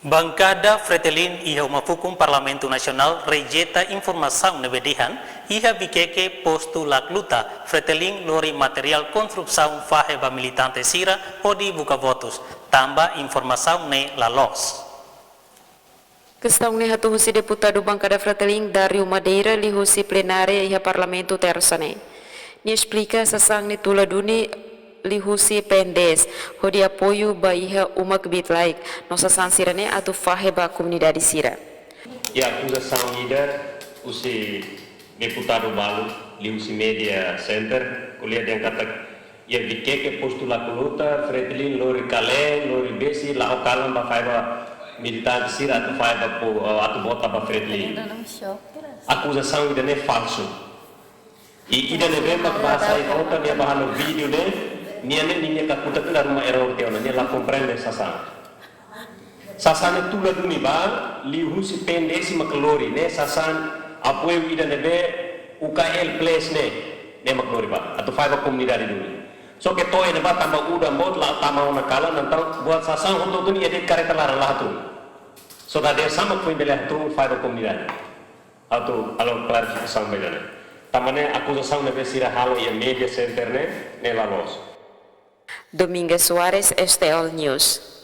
Bancada Fretilin iha mafukum Parlamento Nasional rejeita informação nebedihan iha bikeke postu lakluta Fretilin lori material konstruksão faheba militante sira odi buka votos tambah informação ne lalos. Questão ne hatu husi deputado Bancada Fretilin dari Madeira li husi plenária iha Parlamento tersane. Ni explica sasang ne tula duni li husi pendes hodi apoio ba iha umak bitlaik nossa sansirane atu faheba comunidade sira. E a acusação ida usi deputado balu li usi media center kuliah yang kata ia bikeke postula kuluta Fretilin lori kale lori besi la okalam ba faiba militante sira atu faiba po atu bota ba Fretilin. Acusação ida ne falso. E ida ne bemba bahasa ikota dia bahano video ne niane ninya kakuta tu rumah error teona nia la comprende sasana sasana tu la duni ba li husi pendesi maklori ne sasan apoio ida nebe UKL place ne maklori ba atau faiba comunidade duni so ke toy ne ba tambah udah mod la tama ona kala nantau buat sasan untuk tu ni edit kareta larang lah tu so da dia sama kuin belah tu faiba comunidade atau alo klarifikasi bedane tamane acusação nebe sira halo ya media center ne la los. Domingues Soares, STL News.